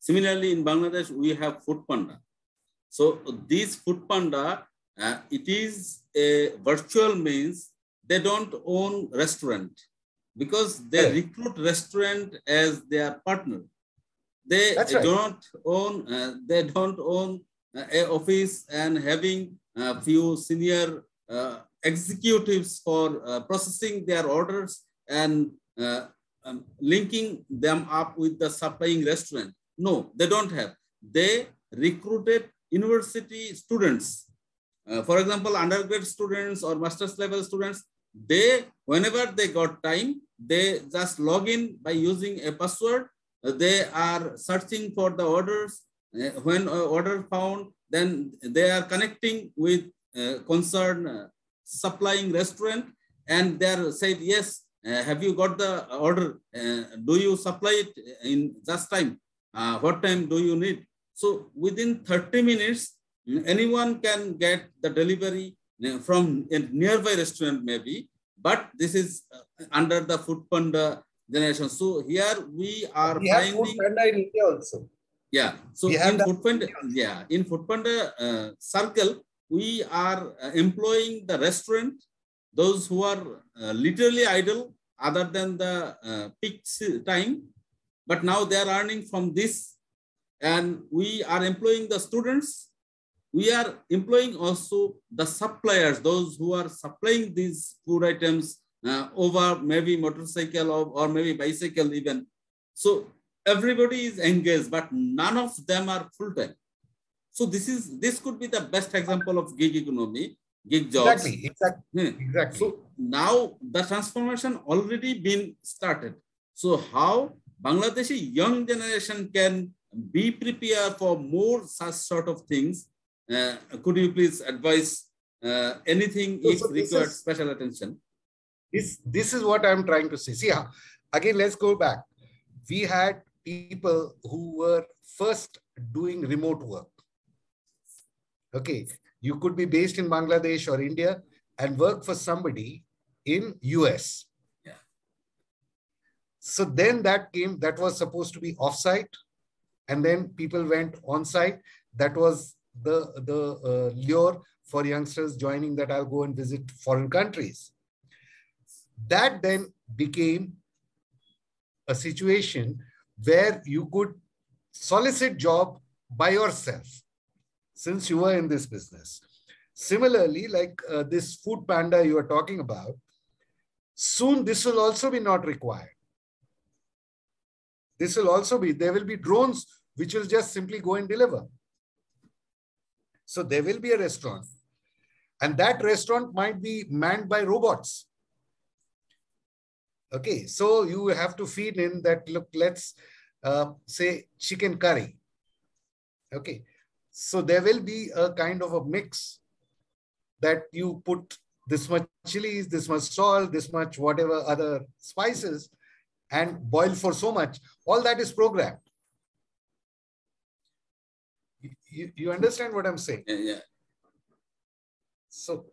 Similarly, in Bangladesh, we have Food Panda. So this Food Panda, it is a virtual means. They don't own restaurant because they recruit restaurant as their partner. They don't own. They don't own a office and having a few senior executives for processing their orders and linking them up with the supplying restaurant. No, they don't have. They recruited university students. For example, undergrad students or master's level students, whenever they got time, they just log in by using a password. They are searching for the orders. When order found, then they are connecting with concerned supplying restaurant, and they are said, yes, have you got the order? Do you supply it in just time? What time do you need? So within 30 minutes, anyone can get the delivery from a nearby restaurant maybe, but this is under the Food Panda generation. So here we are finding Food Panda in India also. Yeah. So in Food Panda, in Food Panda circle, we are employing the restaurant, those who are literally idle other than the peak time, but now they are earning from this. And we are employing the students. We are employing also the suppliers, those who are supplying these food items over maybe motorcycle or maybe bicycle even. So everybody is engaged, but none of them are full-time. So this could be the best example of gig economy, gig jobs. Exactly. So now the transformation already been started. So how Bangladeshi young generation can be prepared for more such sort of things? Could you please advise anything if required special attention? This is what I'm trying to say. See, again, let's go back. We had people who were first doing remote work. Okay, you could be based in Bangladesh or India and work for somebody in US. Yeah. So then that was supposed to be offsite, and then people went on site. That was the lure for youngsters joining, that I'll go and visit foreign countries. That then became a situation where you could solicit job by yourself since you were in this business. Similarly, like this Food Panda you are talking about, soon this will also be not required. This will also be, there will be drones which will just simply go and deliver. So there will be a restaurant, and that restaurant might be manned by robots. Okay, so you have to feed in that, look, let's say chicken curry. Okay, so there will be a kind of a mix that you put this much chilies, this much salt, this much whatever other spices, and boil for so much. All that is programmed. You understand what I'm saying? Yeah. So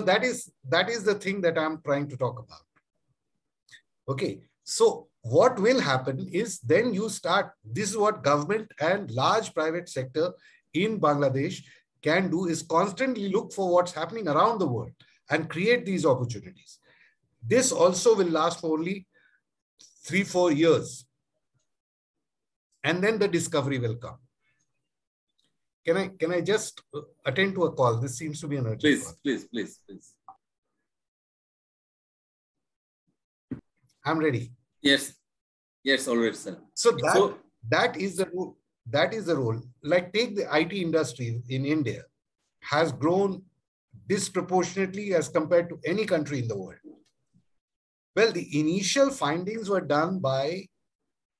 that is the thing that I'm trying to talk about. Okay, so what will happen is then you start, this is what government and large private sector in Bangladesh can do, is constantly look for what's happening around the world and create these opportunities. This also will last for only 3-4 years. And then the discovery will come. Can I just attend to a call? This seems to be an urgent call. Please. I'm ready. Yes, already, sir. So that is the role. That is the role. Like, take the IT industry in India, has grown disproportionately as compared to any country in the world. Well, the initial findings were done by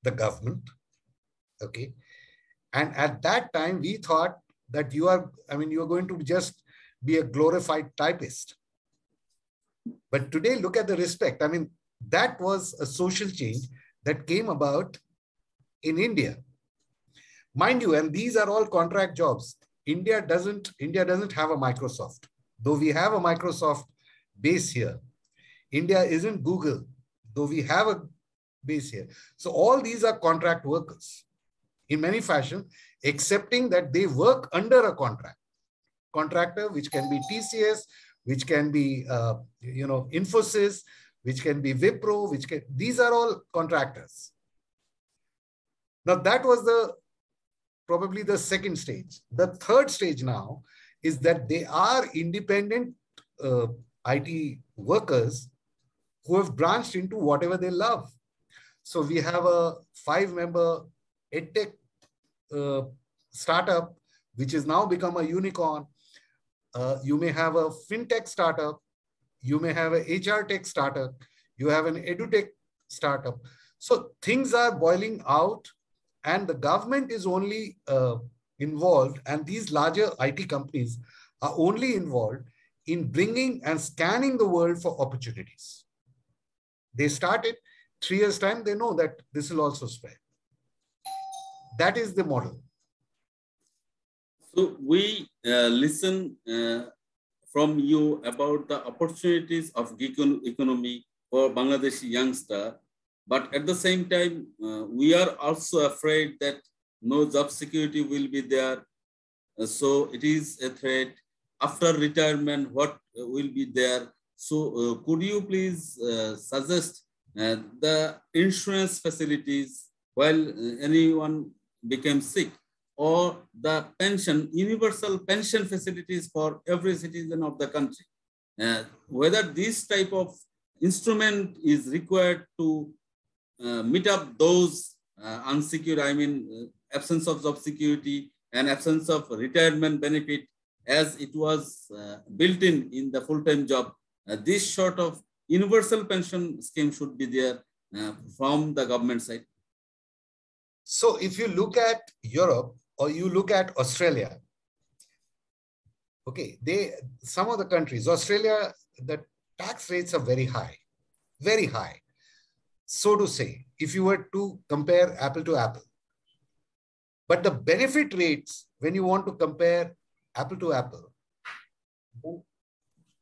the government. Okay. And at that time, we thought that you are going to just be a glorified typist. But today, look at the respect. I mean, that was a social change that came about in India. Mind you, and these are all contract jobs. India doesn't have a Microsoft. Though we have a Microsoft base here. India isn't Google. Though we have a base here. So all these are contract workers in many fashion, excepting that they work under a contractor, which can be TCS, which can be Infosys, which can be Wipro, these are all contractors. Now that was probably the second stage. The third stage now is that they are independent IT workers who have branched into whatever they love. So we have a 5-member EdTech startup, which has now become a unicorn. You may have a fintech startup. You may have a HR tech startup. You have an edutech startup. So things are boiling out, and the government is only involved, and these larger IT companies are only involved in bringing and scanning the world for opportunities. They started 3 years' time, they know that this will also spread. That is the model. So we listen from you about the opportunities of gig economy for Bangladeshi youngster, but at the same time, we are also afraid that no job security will be there. So it is a threat. After retirement, what will be there? So could you please suggest the insurance facilities while anyone becomes sick, or the pension, universal pension facilities for every citizen of the country? Whether this type of instrument is required to meet up those unsecured, absence of job security and absence of retirement benefit as it was built in the full-time job. This sort of universal pension scheme should be there from the government side. So if you look at Europe or you look at Australia, okay, some of the countries, Australia, the tax rates are very high, very high. So to say, if you were to compare apple to apple, but the benefit rates, when you want to compare apple to apple,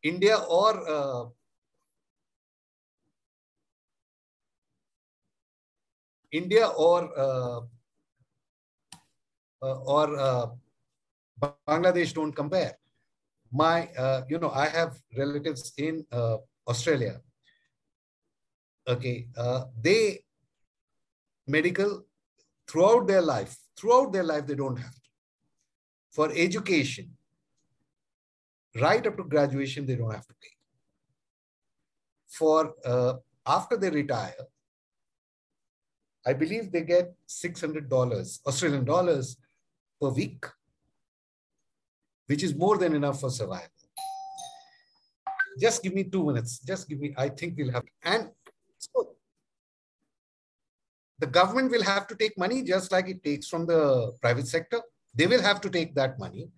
India or Bangladesh don't compare. I have relatives in Australia. Okay, they medical throughout their life they don't have to. For education, right up to graduation, they don't have to pay. For after they retire, I believe they get $600 Australian dollars per week, which is more than enough for survival. Just give me 2 minutes. Just give me, I think we'll have. And so the government will have to take money just like it takes from the private sector. They will have to take that money.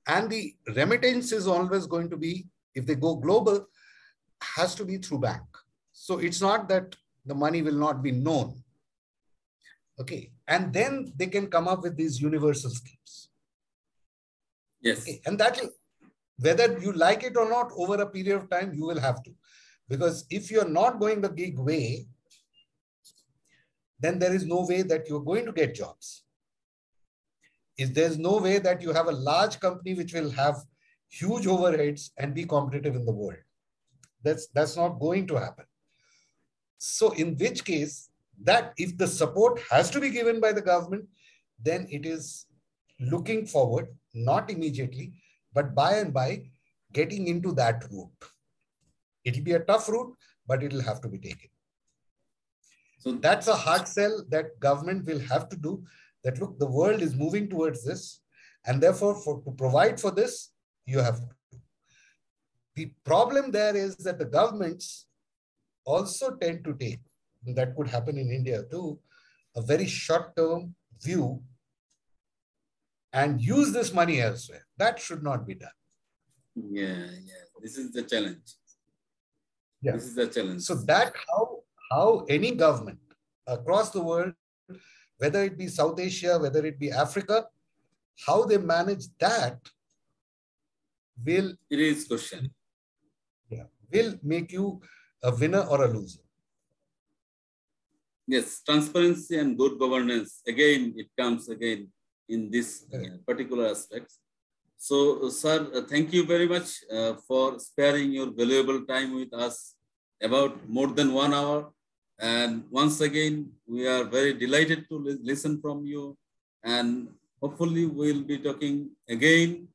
And the remittance is always going to be, if they go global, has to be through bank. So it's not that the money will not be known. Okay. And then they can come up with these universal schemes. Yes. Okay. And that, whether you like it or not, over a period of time, you will have to. Because if you're not going the gig way, then there is no way that you're going to get jobs. If there's no way that you have a large company which will have huge overheads and be competitive in the world. That's not going to happen. So in which case, that if the support has to be given by the government, then it is looking forward, not immediately, but by and by getting into that route. It'll be a tough route, but it'll have to be taken. So that's a hard sell that government will have to do, that look, the world is moving towards this, and therefore to provide for this, you have to. The problem there is that the governments also tend to take, and that could happen in India too, a very short-term view and use this money elsewhere. That should not be done. Yeah. This is the challenge. Yeah. This is the challenge. So that how any government across the world, whether it be South Asia, whether it be Africa, how they manage that will... It is question. Yeah, will make you a winner or a loser. Yes, transparency and good governance. Again, it comes again in this particular aspects. So, sir, thank you very much for sparing your valuable time with us about more than 1 hour. And once again, we are very delighted to listen from you. And hopefully we'll be talking again,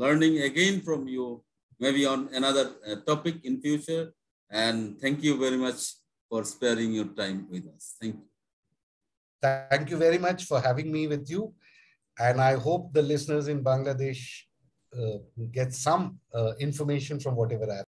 learning again from you, maybe on another topic in future. And thank you very much for sparing your time with us. Thank you. Thank you very much for having me with you. And I hope the listeners in Bangladesh get some information from whatever I have